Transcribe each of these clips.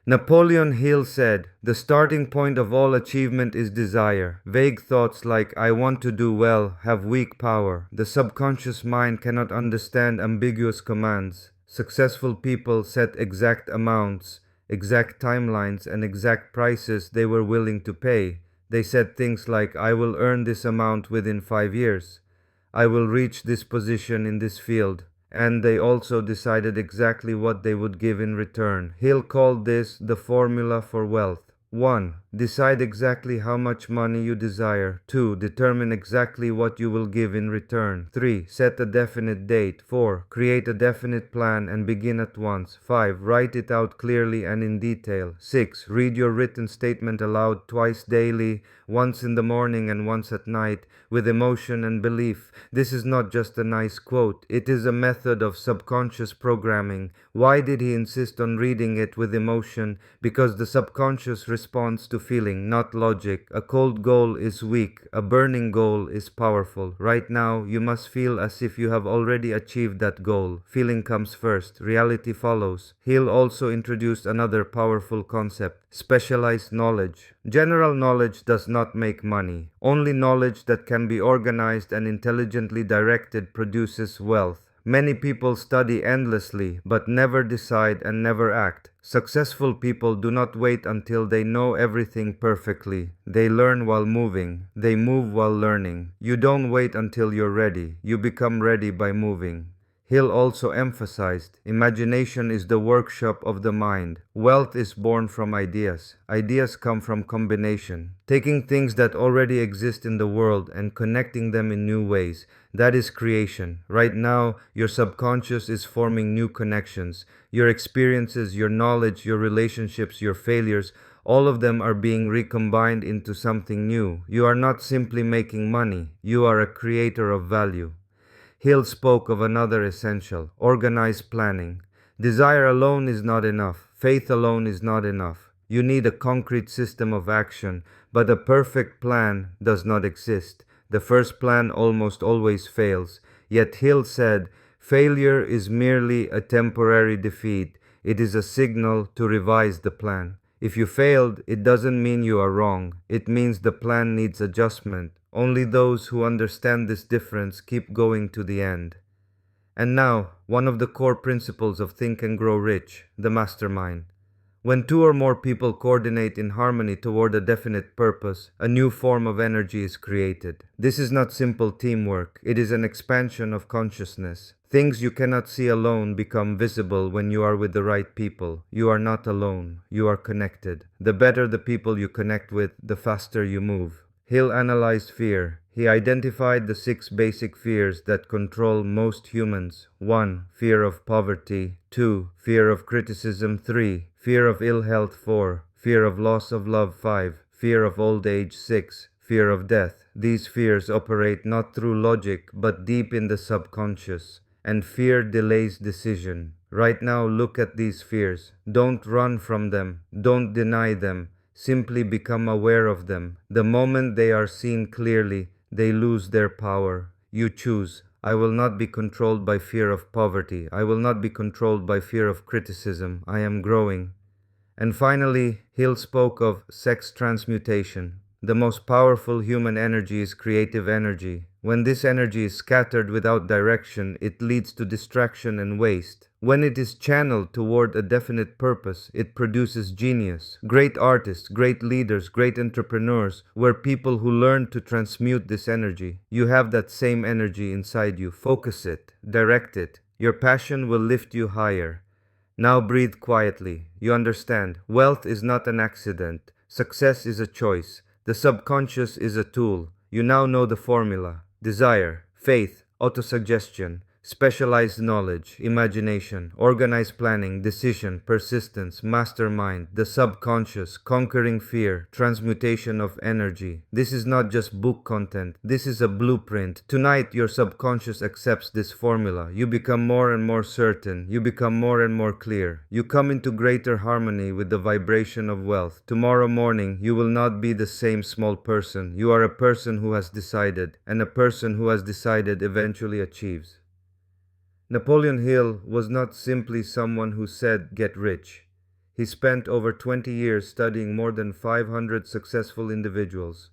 Napoleon Hill said, "The starting point of all achievement is desire." Vague thoughts like, "I want to do well," have weak power. The subconscious mind cannot understand ambiguous commands. Successful people set exact amounts, exact timelines, and exact prices they were willing to pay. They said things like, "I will earn this amount within 5 years. I will reach this position in this field." And they also decided exactly what they would give in return. Hill called this the formula for wealth. 1. Decide exactly how much money you desire. 2. Determine exactly what you will give in return. 3. Set a definite date. 4. Create a definite plan and begin at once. 5. Write it out clearly and in detail. 6. Read your written statement aloud twice daily, once in the morning and once at night, with emotion and belief. This is not just a nice quote, it is a method of subconscious programming. Why did he insist on reading it with emotion? Because the subconscious responds to feeling, not logic. A cold goal is weak, a burning goal is powerful. Right now, you must feel as if you have already achieved that goal. Feeling comes first, reality follows. Hill also introduced another powerful concept: specialized knowledge. General knowledge does not make money. Only knowledge that can be organized and intelligently directed produces wealth. Many people study endlessly, but never decide and never act. Successful people do not wait until they know everything perfectly. They learn while moving. They move while learning. You don't wait until you're ready. You become ready by moving. Hill also emphasized, imagination is the workshop of the mind. Wealth is born from ideas. Ideas come from combination. Taking things that already exist in the world and connecting them in new ways. That is creation. Right now, your subconscious is forming new connections. Your experiences, your knowledge, your relationships, your failures, all of them are being recombined into something new. You are not simply making money. You are a creator of value. Hill spoke of another essential: organized planning. Desire alone is not enough. Faith alone is not enough. You need a concrete system of action, but a perfect plan does not exist. The first plan almost always fails. Yet Hill said, failure is merely a temporary defeat. It is a signal to revise the plan. If you failed, it doesn't mean you are wrong. It means the plan needs adjustment. Only those who understand this difference keep going to the end. And now, one of the core principles of Think and Grow Rich, the mastermind. When two or more people coordinate in harmony toward a definite purpose, a new form of energy is created. This is not simple teamwork, it is an expansion of consciousness. Things you cannot see alone become visible when you are with the right people. You are not alone, you are connected. The better the people you connect with, the faster you move. Hill analyzed fear. He identified the 6 basic fears that control most humans. 1. Fear of poverty. 2. Fear of criticism. 3. Fear of ill health. 4. Fear of loss of love. 5. Fear of old age. 6. Fear of death. These fears operate not through logic but deep in the subconscious. And fear delays decision. Right now, look at these fears. Don't run from them. Don't deny them. Simply become aware of them. The moment they are seen clearly, they lose their power. You choose. I will not be controlled by fear of poverty. I will not be controlled by fear of criticism. I am growing. And finally, Hill spoke of sex transmutation. The most powerful human energy is creative energy. When this energy is scattered without direction, it leads to distraction and waste. When it is channeled toward a definite purpose, it produces genius. Great artists, great leaders, great entrepreneurs were people who learned to transmute this energy. You have that same energy inside you. Focus it, direct it. Your passion will lift you higher. Now breathe quietly. You understand, wealth is not an accident. Success is a choice. The subconscious is a tool. You now know the formula. Desire, faith, autosuggestion, specialized knowledge, imagination, organized planning, decision, persistence, mastermind, the subconscious, conquering fear, transmutation of energy. This is not just book content. This is a blueprint. Tonight, your subconscious accepts this formula. You become more and more certain. You become more and more clear. You come into greater harmony with the vibration of wealth. Tomorrow morning, you will not be the same small person. You are a person who has decided, and a person who has decided eventually achieves. Napoleon Hill was not simply someone who said, "Get rich." He spent over 20 years studying more than 500 successful individuals.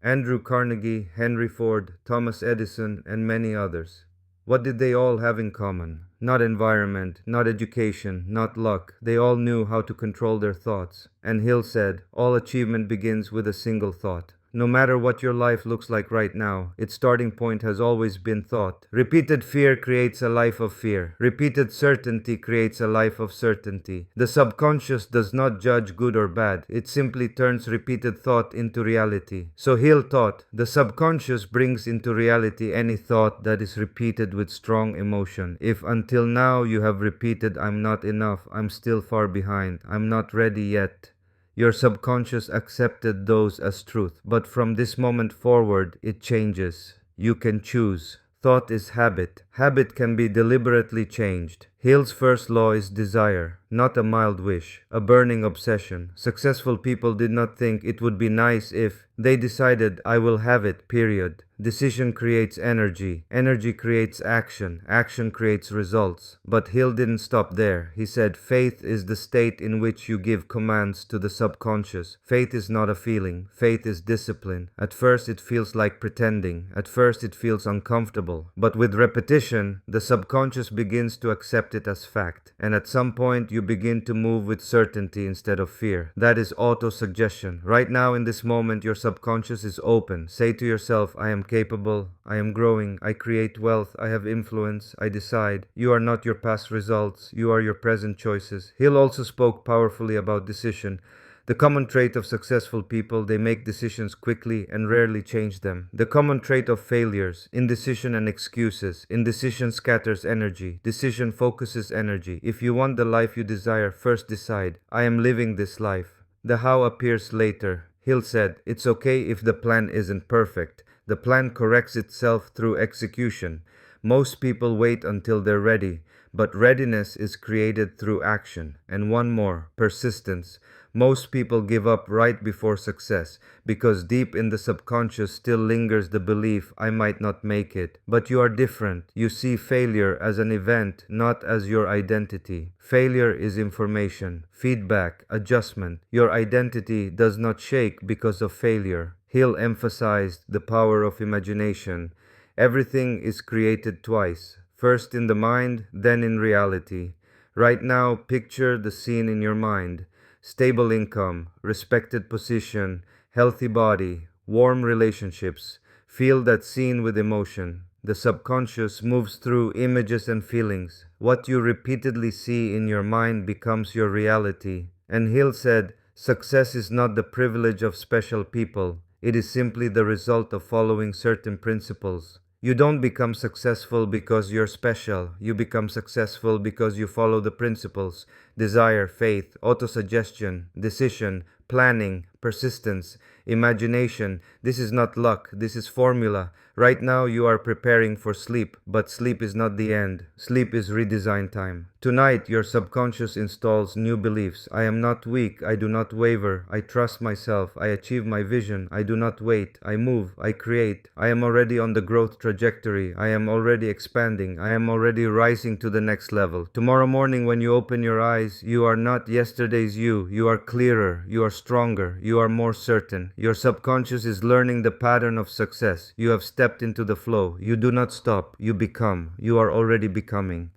Andrew Carnegie, Henry Ford, Thomas Edison, and many others. What did they all have in common? Not environment, not education, not luck. They all knew how to control their thoughts. And Hill said, all achievement begins with a single thought. No matter what your life looks like right now, its starting point has always been thought. Repeated fear creates a life of fear. Repeated certainty creates a life of certainty. The subconscious does not judge good or bad. It simply turns repeated thought into reality. So Hill taught, the subconscious brings into reality any thought that is repeated with strong emotion. If until now you have repeated, I'm not enough, I'm still far behind, I'm not ready yet, your subconscious accepted those as truth, but from this moment forward, it changes. You can choose. Thought is habit. Habit can be deliberately changed. Hill's first law is desire, not a mild wish, a burning obsession. Successful people did not think it would be nice if they decided, I will have it, period. Decision creates energy. Energy creates action. Action creates results. But Hill didn't stop there. He said, faith is the state in which you give commands to the subconscious. Faith is not a feeling. Faith is discipline. At first it feels like pretending. At first it feels uncomfortable. But with repetition, the subconscious begins to accept it as fact. And at some point you begin to move with certainty instead of fear. That is auto-suggestion. Right now in this moment your subconscious is open. Say to yourself, I am capable, I am growing, I create wealth, I have influence, I decide. You are not your past results, you are your present choices. Hill also spoke powerfully about decision. The common trait of successful people, they make decisions quickly and rarely change them. The common trait of failures, indecision and excuses. Indecision scatters energy. Decision focuses energy. If you want the life you desire, first decide, I am living this life. The how appears later. Hill said, it's okay if the plan isn't perfect. The plan corrects itself through execution. Most people wait until they're ready, but readiness is created through action. And one more, persistence. Most people give up right before success because deep in the subconscious still lingers the belief, I might not make it. But you are different. You see failure as an event, not as your identity. Failure is information, feedback, adjustment. Your identity does not shake because of failure. Hill emphasized the power of imagination. Everything is created twice, first in the mind, then in reality. Right now, picture the scene in your mind. Stable income, respected position, healthy body, warm relationships. Feel that scene with emotion. The subconscious moves through images and feelings. What you repeatedly see in your mind becomes your reality. And Hill said, success is not the privilege of special people. It is simply the result of following certain principles. You don't become successful because you're special. You become successful because you follow the principles: desire, faith, autosuggestion, decision, planning, persistence, imagination. This is not luck. This is formula. Right now you are preparing for sleep, but sleep is not the end. Sleep is redesign time. Tonight your subconscious installs new beliefs. I am not weak. I do not waver. I trust myself. I achieve my vision. I do not wait. I move. I create. I am already on the growth trajectory. I am already expanding. I am already rising to the next level. Tomorrow morning when you open your eyes, you are not yesterday's you. You are clearer. You are stronger. You are more certain. Your subconscious is learning the pattern of success. You have stepped into the flow. You do not stop. You become. You are already becoming.